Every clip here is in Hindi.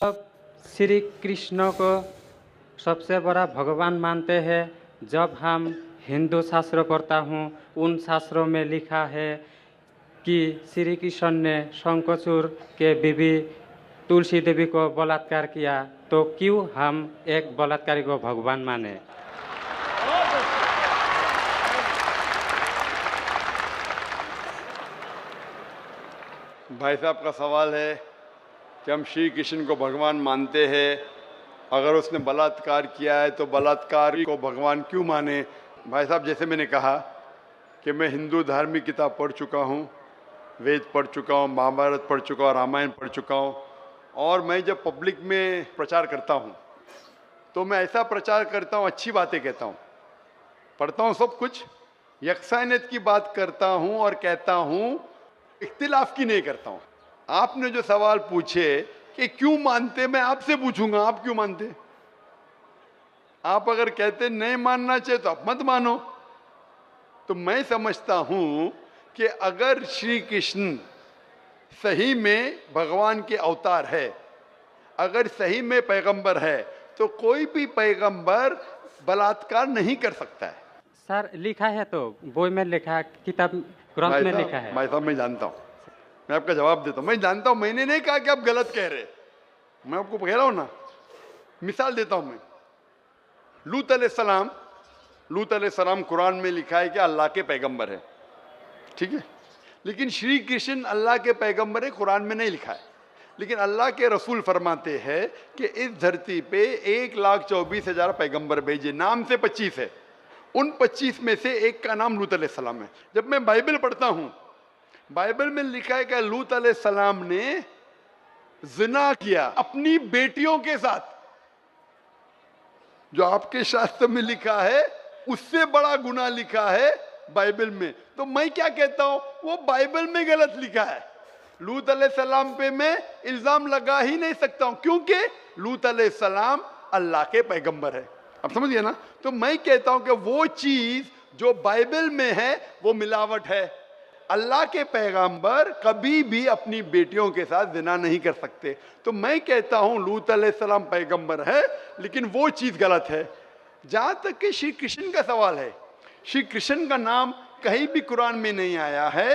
अब श्री कृष्ण को सबसे बड़ा भगवान मानते हैं। जब हम हिंदू शास्त्र पढ़ता हूँ, उन शास्त्रों में लिखा है कि श्री कृष्ण ने शंखचूड़ के बीवी तुलसी देवी को बलात्कार किया, तो क्यों हम एक बलात्कारी को भगवान माने? भाई साहब का सवाल है कि हम श्री कृष्ण को भगवान मानते हैं, अगर उसने बलात्कार किया है तो बलात्कारी को भगवान क्यों माने। भाई साहब, जैसे मैंने कहा कि मैं हिंदू धार्मिक किताब पढ़ चुका हूँ, वेद पढ़ चुका हूँ, महाभारत पढ़ चुका हूँ, रामायण पढ़ चुका हूँ, और मैं जब पब्लिक में प्रचार करता हूँ तो मैं ऐसा प्रचार करता हूँ, अच्छी बातें कहता हूँ, पढ़ता हूँ सब कुछ, यकसानियत की बात करता हूँ और कहता हूँ, इख्तिलाफ की नहीं करता हूँ। आपने जो सवाल पूछे कि क्यों मानते, मैं आपसे पूछूंगा आप क्यों मानते। आप अगर कहते नहीं मानना चाहिए तो आप मत मानो। तो मैं समझता हूँ कि अगर श्री कृष्ण सही में भगवान के अवतार है, अगर सही में पैगंबर है, तो कोई भी पैगंबर बलात्कार नहीं कर सकता है। सर, लिखा है तो बोई में लिखा है, किताब ग्रंथ में लिखा है। भाई साहब, मैं जानता हूँ, मैं आपका जवाब देता हूँ, मैं जानता हूँ, मैंने नहीं कहा कि आप गलत कह रहे, मैं आपको कह रहा हूँ ना, मिसाल देता हूँ मैं। लूत अलैहिस्सलाम कुरान में लिखा है कि अल्लाह के पैगंबर है, ठीक है, लेकिन श्री कृष्ण अल्लाह के पैगंबर है, कुरान में नहीं लिखा है। लेकिन अल्लाह के रसूल फरमाते हैं कि इस धरती पे 1,24,000 पैगंबर भेजे, नाम से 25 है, उन 25 में से एक का नाम लूत अलैहिस्सलाम है। जब मैं बाइबल पढ़ता हूँ, बाइबल में लिखा है कि लूत अलैहिस्सलाम ने जिना किया अपनी बेटियों के साथ, जो आपके शास्त्र में लिखा है उससे बड़ा गुनाह लिखा है बाइबल में। तो मैं क्या कहता हूं, वो बाइबल में गलत लिखा है। लूत अलैहिस्सलाम पे मैं इल्जाम लगा ही नहीं सकता हूं, क्योंकि लूत अलैहिस्सलाम अल्लाह के पैगंबर है। अब समझ गए ना। तो मैं कहता हूं कि वो चीज जो बाइबल में है वो मिलावट है। अल्लाह के पैगंबर कभी भी अपनी बेटियों के साथ जिना नहीं कर सकते। तो मैं कहता हूं लूत अलैहिस्सलाम पैगंबर है, लेकिन वो चीज गलत है। जहां तक कि श्री कृष्ण का सवाल है, श्री कृष्ण का नाम कहीं भी कुरान में नहीं आया है,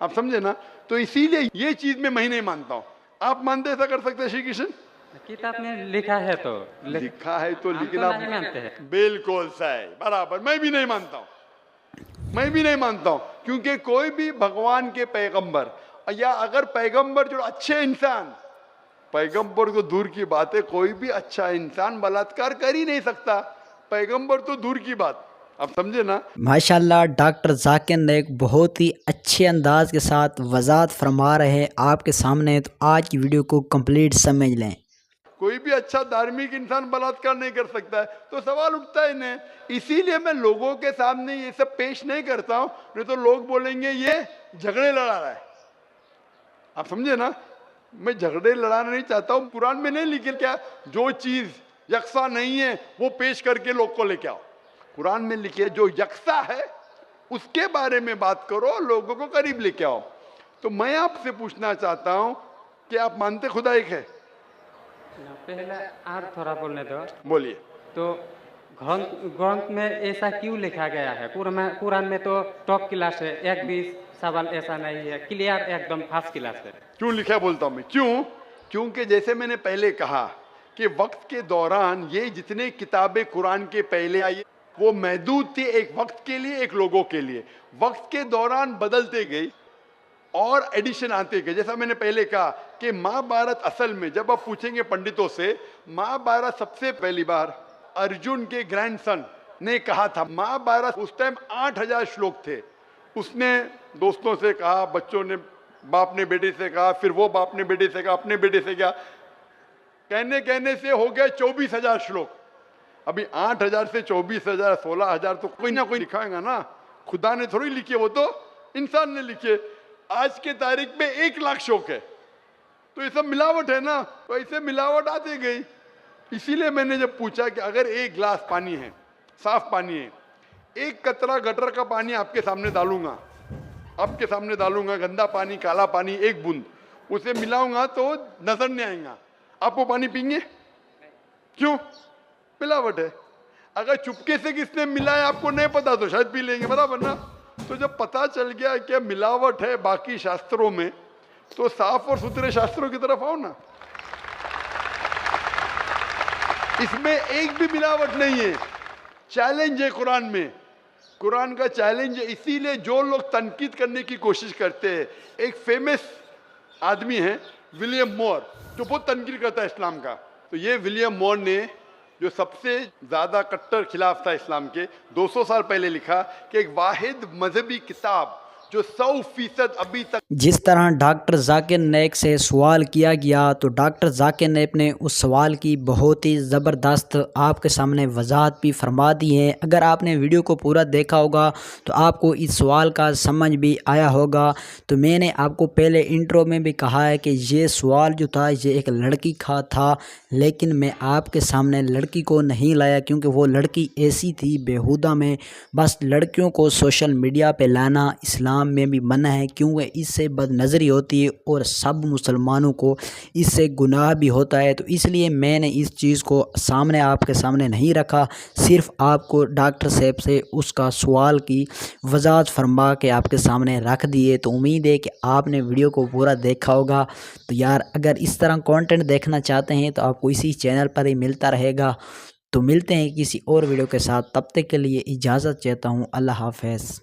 आप समझे ना। तो इसीलिए ये चीज में मैं नहीं मानता हूँ। आप मानते ऐसा कर सकते हैं श्री कृष्ण? किताब में लिखा है तो लिखा है तो, हम लेकिन तो आप नहीं मानते हैं। बिल्कुल सही, बराबर, मैं भी नहीं मानता हूँ, मैं भी नहीं मानता हूँ। क्योंकि कोई भी भगवान के पैगंबर, या अगर पैगंबर जो अच्छे इंसान, पैगंबर तो दूर की बात है, कोई भी अच्छा इंसान बलात्कार कर ही नहीं सकता, पैगंबर तो दूर की बात। आप समझे ना। माशाल्लाह डॉक्टर जाकिर नाइक बहुत ही अच्छे अंदाज के साथ वजाहत फरमा रहे हैं आपके सामने, तो आज की वीडियो को कंप्लीट समझ लें। कोई भी अच्छा धार्मिक इंसान बलात्कार नहीं कर सकता है, तो सवाल उठता है नहीं। इसीलिए मैं लोगों के सामने ये सब पेश नहीं करता हूं, नहीं तो लोग बोलेंगे ये झगड़े लड़ा रहा है। आप समझे ना, मैं झगड़े लड़ाना नहीं चाहता हूं। कुरान में नहीं लिखे क्या, जो चीज यकसा नहीं है वो पेश करके लोग को लेके आओ। कुरान में लिखे जो यकसा है उसके बारे में बात करो, लोगों को करीब लेके आओ। तो मैं आपसे पूछना चाहता हूं कि आप मानते खुदा एक है? पहले और थोड़ा बोलने दो। बोलिए। तो ग्रंथ में ऐसा क्यों लिखा गया है? कुरान में तो टॉप क्लास है, एक भी सवाल ऐसा नहीं है, क्लियर एकदम फर्स्ट क्लास है। क्यों लिखा है बोलता हूं मैं, क्यों? क्योंकि जैसे मैंने पहले कहा कि वक्त के दौरान ये जितने किताबें कुरान के पहले आई वो महदूद थी, एक वक्त के लिए, एक लोगों के लिए। वक्त के दौरान बदलते गई और एडिशन आते गए। जैसा मैंने पहले कहा कि महाभारत असल में जब आप पूछेंगे पंडितों से, महाभारत सबसे पहली बार अर्जुन के ग्रैंडसन ने कहा था। महाभारत उस टाइम 8000 श्लोक थे। उसने दोस्तों से कहा, बच्चों ने बाप ने बेटे से कहा, फिर वो बाप ने बेटे से कहा, अपने बेटे से कहा, कहने से हो गए 24,000 श्लोक। अभी 8000 से 24,000 16,000 तो कोई ना कोई लिखाएगा ना, खुदा ने थोड़ी लिखे, वो तो इंसान ने लिखे। आज के तारीख में 1 लाख श्लोक है, तो ये सब मिलावट है ना, तो ऐसे मिलावट आती गई। इसीलिए मैंने जब पूछा कि अगर 1 गिलास पानी है, साफ पानी है, 1 कतरा गटर का पानी आपके सामने डालूंगा, आपके सामने डालूंगा, गंदा पानी, काला पानी, 1 बूंद उसे मिलाऊंगा तो नजर नहीं आएगा, आप वो पानी पीएंगे? क्यों? मिलावट है। अगर चुपके से किसने मिलाया आपको नहीं पता तो शायद पी लेंगे, बराबर ना। तो जब पता चल गया कि मिलावट है बाकी शास्त्रों में, तो साफ और सुथरे शास्त्रों की तरफ आओ ना। इसमें एक भी मिलावट नहीं है। चैलेंज है कुरान में, कुरान का चैलेंज है। इसीलिए जो लोग तनकीद करने की कोशिश करते हैं, एक फेमस आदमी है विलियम मोर, जो बहुत तनकीद करता है इस्लाम का। तो ये विलियम मोर ने, जो सबसे ज्यादा कट्टर खिलाफ था इस्लाम के, 200 साल पहले लिखा कि एक वाहिद मजहबी किताब जो 100% अभी तक। जिस तरह डॉक्टर जाकिर नाइक से सवाल किया गया, तो डॉक्टर जाकिर नाइक ने उस सवाल की बहुत ही ज़बरदस्त आपके सामने वजाहत भी फरमा दी है। अगर आपने वीडियो को पूरा देखा होगा तो आपको इस सवाल का समझ भी आया होगा। तो मैंने आपको पहले इंट्रो में भी कहा है कि ये सवाल जो था ये एक लड़की का था, लेकिन मैं आपके सामने लड़की को नहीं लाया, क्योंकि वो लड़की ऐसी थी बेहुदा में। बस लड़कियों को सोशल मीडिया पे लाना इस्लाम में भी मना है, क्योंकि इससे बदनज़री होती है और सब मुसलमानों को इससे गुनाह भी होता है। तो इसलिए मैंने इस चीज़ को सामने आपके सामने नहीं रखा, सिर्फ आपको डॉक्टर साहब से उसका सवाल की वजाहत फरमा के आपके सामने रख दिए। तो उम्मीद है कि आपने वीडियो को पूरा देखा होगा। तो यार, अगर इस तरह कंटेंट देखना चाहते हैं तो आपको इसी चैनल पर ही मिलता रहेगा। तो मिलते हैं किसी और वीडियो के साथ, तब तक के लिए इजाज़त चाहता हूँ। अल्लाह हाफ़िज़।